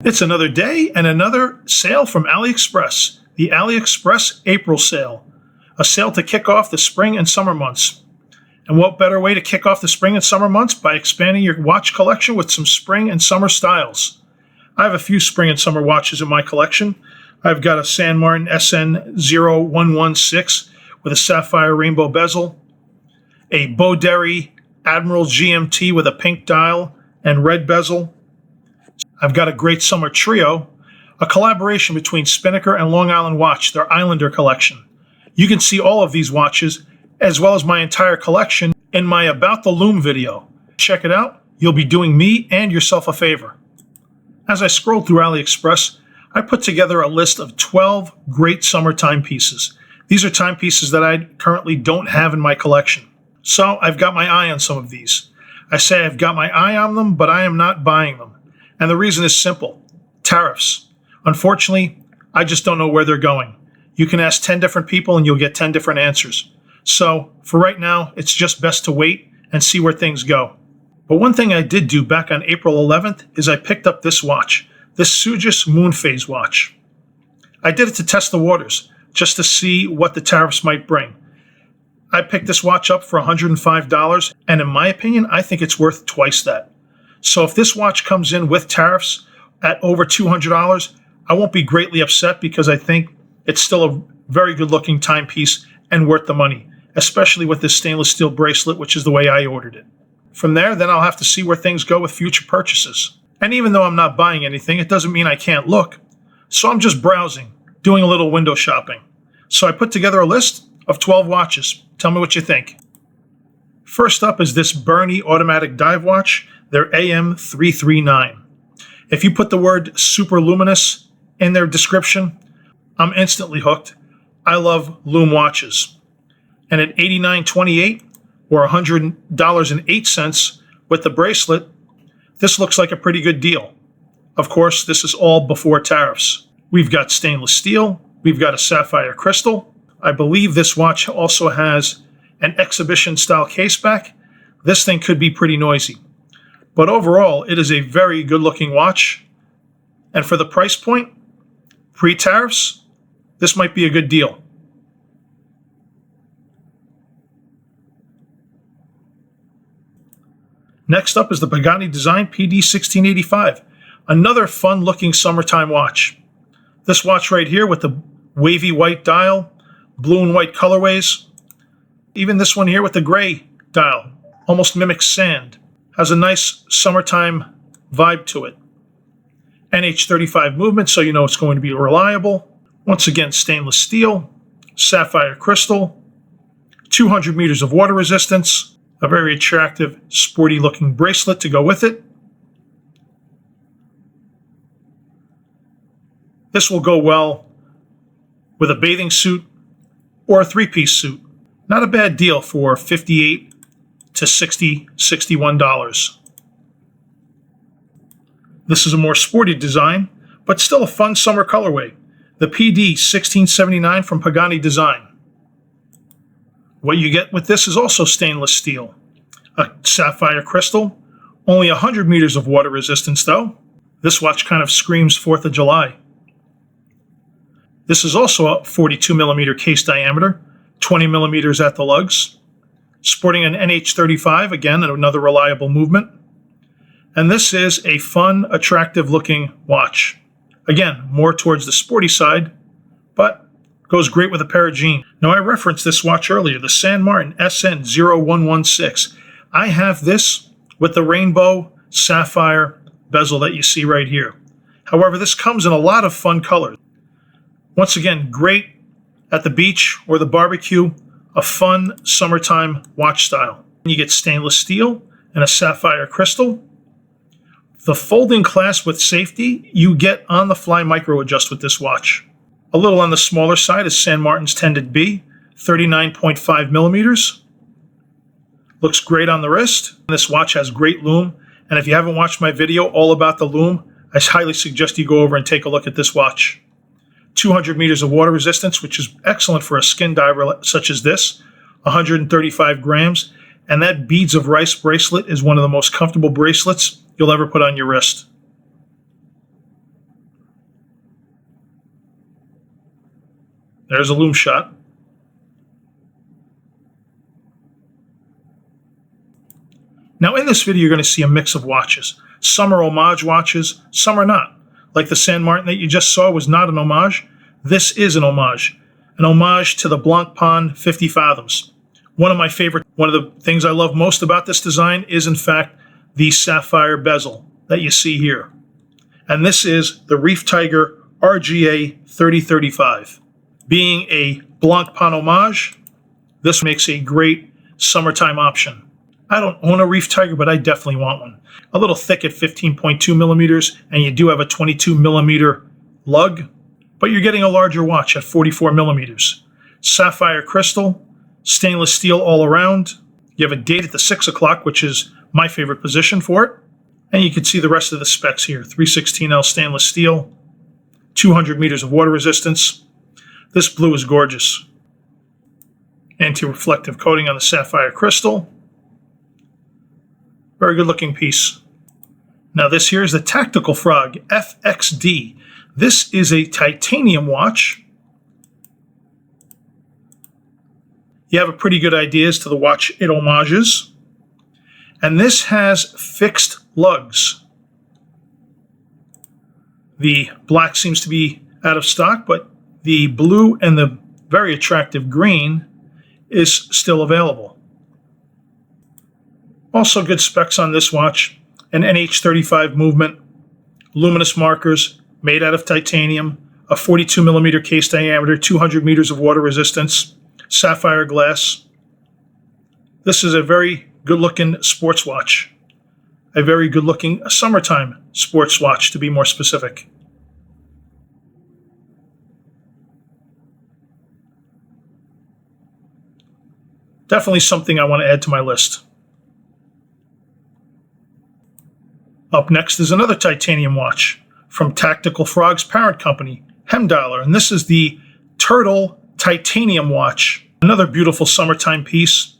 It's another day and another sale from AliExpress, the AliExpress April sale, a sale to kick off the spring and summer months. And what better way to kick off the spring and summer months by expanding your watch collection with some spring and summer styles. I have a few spring and summer watches in my collection. I've got a San Martin SN0116 with a sapphire rainbow bezel, a Beauderry Admiral GMT with a pink dial and red bezel. I've got a Great Summer Trio, a collaboration between Spinnaker and Long Island Watch, their Islander collection. You can see all of these watches, as well as my entire collection, in my About the Loom video. Check it out. You'll be doing me and yourself a favor. As I scrolled through AliExpress, I put together a list of 12 great summer timepieces. These are timepieces that I currently don't have in my collection. So I've got my eye on some of these. I say I've got my eye on them, but I am not buying them. And the reason is simple: tariffs. Unfortunately, I just don't know where they're going. You can ask 10 different people and you'll get 10 different answers. So for right now, it's just best to wait and see where things go. But one thing I did do back on April 11th is I picked up this watch, this Sugis Moon Phase watch. I did it to test the waters, just to see what the tariffs might bring. I picked this watch up for $105, and in my opinion, I think it's worth twice that. So if this watch comes in with tariffs at over $200, I won't be greatly upset because I think it's still a very good looking timepiece and worth the money, especially with this stainless steel bracelet, which is the way I ordered it. From there, then I'll have to see where things go with future purchases. And even though I'm not buying anything, it doesn't mean I can't look. So I'm just browsing, doing a little window shopping. So I put together a list of 12 watches. Tell me what you think. First up is this Bernie automatic dive watch, their AM339. If you put the word super luminous in their description, I'm instantly hooked. I love Lume watches. And at $89.28 or $100.08 with the bracelet, this looks like a pretty good deal. Of course, this is all before tariffs. We've got stainless steel. We've got a sapphire crystal. I believe this watch also has an exhibition style case back. This thing could be pretty noisy. But overall, it is a very good looking watch. And for the price point, pre-tariffs, this might be a good deal. Next up is the Pagani Design PD1685, another fun looking summertime watch. This watch right here with the wavy white dial, blue and white colorways. Even this one here with the gray dial, almost mimics sand. Has a nice summertime vibe to it. NH35 movement, so you know it's going to be reliable. Once again, stainless steel, sapphire crystal, 200 meters of water resistance, a very attractive, sporty looking bracelet to go with it. This will go well with a bathing suit or a three-piece suit. Not a bad deal for $58 to $60, $61. This is a more sporty design, but still a fun summer colorway. The PD 1679 from Pagani Design. What you get with this is also stainless steel. A sapphire crystal, only 100 meters of water resistance though. This watch kind of screams 4th of July. This is also a 42 millimeter case diameter, 20 millimeters at the lugs. Sporting an NH35, again, another reliable movement. And this is a fun, attractive looking watch. Again, more towards the sporty side, but goes great with a pair of jeans. Now, I referenced this watch earlier, the San Martin SN0116. I have this with the rainbow sapphire bezel that you see right here. However, this comes in a lot of fun colors. Once again, great at the beach or the barbecue, a fun summertime watch style. You get stainless steel and a sapphire crystal. The folding clasp with safety, you get on-the-fly micro adjust with this watch. A little on the smaller side is San Martin's Tended B, 39.5 millimeters. Looks great on the wrist. This watch has great lume, and if you haven't watched my video all about the lume, I highly suggest you go over and take a look at this watch. 200 meters of water resistance, which is excellent for a skin diver such as this, 135 grams, and that Beads of Rice bracelet is one of the most comfortable bracelets you'll ever put on your wrist. There's a loom shot. Now in this video, you're going to see a mix of watches. Some are homage watches, some are not. Like the San Martin that you just saw was not an homage. This is an homage to the Blancpain 50 Fathoms. One of the things I love most about this design is in fact the sapphire bezel that you see here. And this is the Reef Tiger RGA 3035. Being a Blancpain homage, this makes a great summertime option. I don't own a Reef Tiger, but I definitely want one. A little thick at 15.2 millimeters, and you do have a 22 millimeter lug, but you're getting a larger watch at 44 millimeters. Sapphire crystal, stainless steel all around. You have a date at the 6 o'clock, which is my favorite position for it. And you can see the rest of the specs here. 316L stainless steel, 200 meters of water resistance. This blue is gorgeous. Anti-reflective coating on the sapphire crystal. Very good looking piece. Now this here is the Tactical Frog FXD. This is a titanium watch. You have a pretty good idea as to the watch it homages. And this has fixed lugs. The black seems to be out of stock, but the blue and the very attractive green is still available. Also good specs on this watch, an NH35 movement, luminous markers made out of titanium, a 42 millimeter case diameter, 200 meters of water resistance, sapphire glass. This is a very good looking sports watch. A very good looking summertime sports watch to be more specific. Definitely something I want to add to my list. Up next is another titanium watch from Tactical Frog's parent company, Hemdialer, and this is the Turtle Titanium watch. Another beautiful summertime piece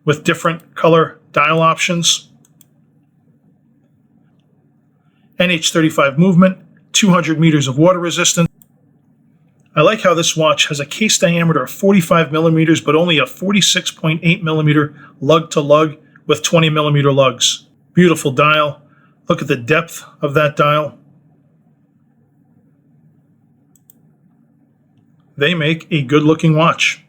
with different color dial options. NH35 movement, 200 meters of water resistance. I like how this watch has a case diameter of 45 millimeters, but only a 46.8 millimeter lug to lug with 20 millimeter lugs. Beautiful dial. Look at the depth of that dial. They make a good looking watch.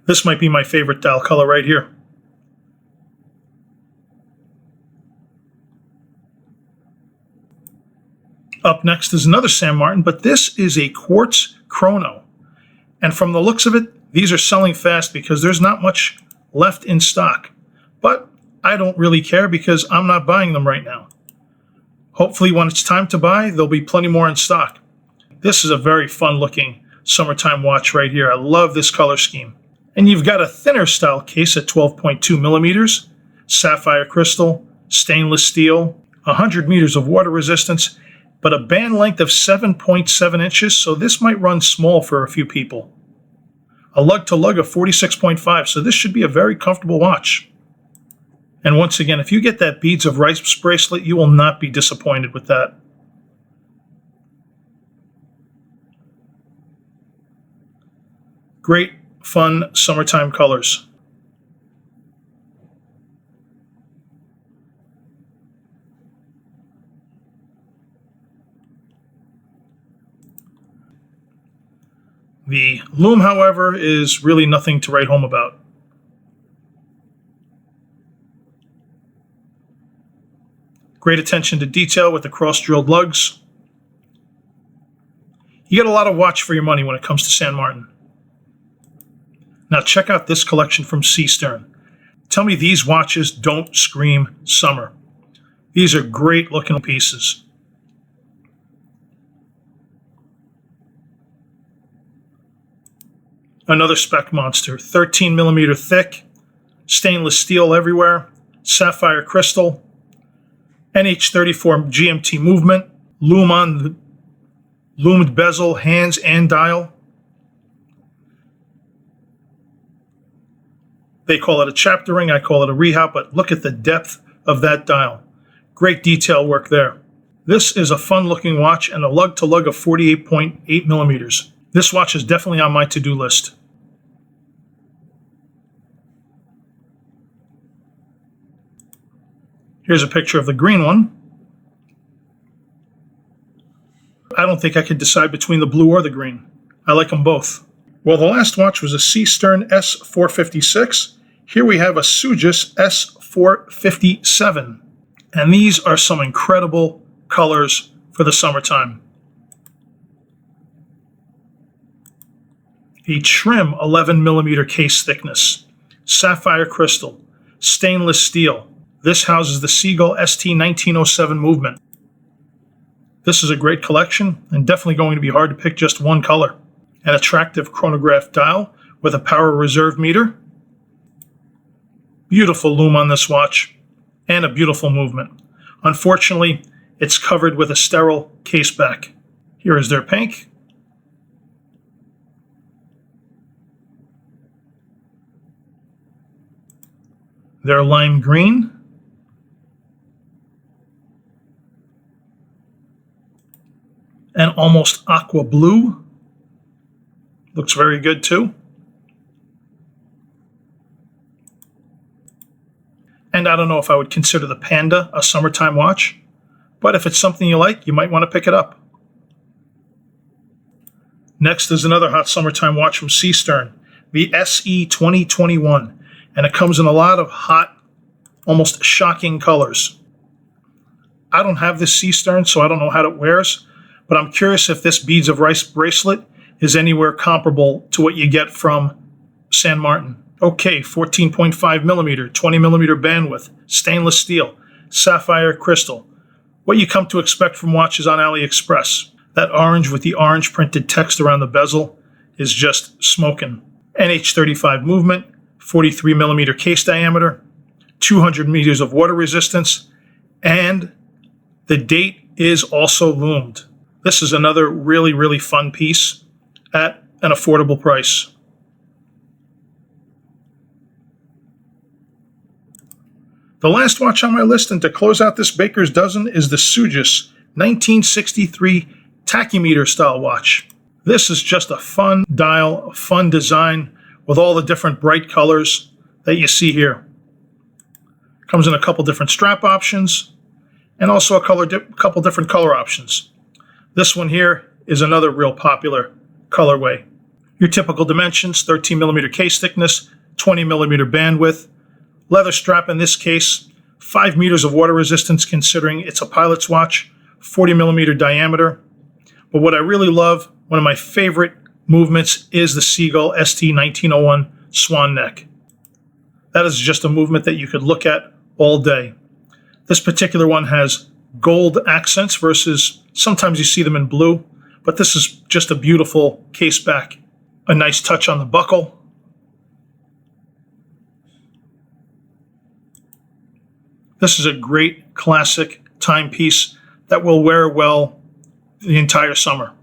This might be my favorite dial color right here. Up next is another San Martin, but this is a quartz chrono. And from the looks of it, these are selling fast because there's not much left in stock. But I don't really care because I'm not buying them right now. Hopefully when it's time to buy, there'll be plenty more in stock. This is a very fun looking summertime watch right here. I love this color scheme. And you've got a thinner style case at 12.2 millimeters, sapphire crystal, stainless steel, 100 meters of water resistance, but a band length of 7.7 inches, so this might run small for a few people. A lug to lug of 46.5, so this should be a very comfortable watch. And once again, if you get that beads of rice bracelet, you will not be disappointed with that. Great, fun summertime colors. The loom, however, is really nothing to write home about. Great attention to detail with the cross-drilled lugs. You get a lot of watch for your money when it comes to San Martin. Now check out this collection from Sea Stern. Tell me these watches don't scream summer. These are great looking pieces. Another spec monster, 13 millimeter thick, stainless steel everywhere, sapphire crystal, NH34 GMT movement, loom on the loomed bezel, hands and dial. They call it a chapter ring, I call it a rehab, but look at the depth of that dial. Great detail work there. This is a fun looking watch and a lug to lug of 48.8 millimeters. This watch is definitely on my to-do list. Here's a picture of the green one. I don't think I could decide between the blue or the green. I like them both. Well, the last watch was a Seastern S456. Here we have a Sugis S457. And these are some incredible colors for the summertime. A trim 11 millimeter case thickness, sapphire crystal, stainless steel. This houses the Seagull ST1907 movement. This is a great collection and definitely going to be hard to pick just one color. An attractive chronograph dial with a power reserve meter. Beautiful lume on this watch and a beautiful movement. Unfortunately, it's covered with a sterile case back. Here is their pink. Their lime green. And almost aqua blue. Looks very good too. And I don't know if I would consider the Panda a summertime watch, but if it's something you like, you might want to pick it up. Next is another hot summertime watch from Seastern, the SE 2021, and it comes in a lot of hot, almost shocking colors. I don't have this Seastern, so I don't know how it wears, but I'm curious if this Beads of Rice bracelet is anywhere comparable to what you get from San Martin. Okay, 14.5 millimeter, 20 millimeter bandwidth, stainless steel, sapphire crystal. What you come to expect from watches on AliExpress. That orange with the orange printed text around the bezel is just smoking. NH35 movement, 43 millimeter case diameter, 200 meters of water resistance, and the date is also loomed. This is another really, really fun piece at an affordable price. The last watch on my list, and to close out this baker's dozen, is the Sugis 1963 tachymeter style watch. This is just a fun dial, a fun design with all the different bright colors that you see here. Comes in a couple different strap options and also a couple different color options. This one here is another real popular colorway. Your typical dimensions: 13 millimeter case thickness, 20 millimeter bandwidth, leather strap in this case, 5 meters of water resistance considering it's a pilot's watch, 40 millimeter diameter. But what I really love, one of my favorite movements, is the Seagull ST1901 swan neck. That is just a movement that you could look at all day. This particular one has gold accents versus sometimes you see them in blue, but this is just a beautiful case back. A nice touch on the buckle. This is a great classic timepiece that will wear well the entire summer.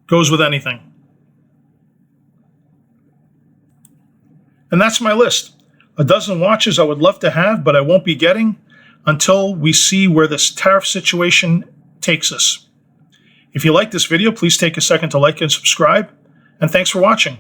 Goes with anything. And that's my list. A dozen watches I would love to have, but I won't be getting until we see where this tariff situation takes us. If you like this video, please take a second to like and subscribe, and thanks for watching.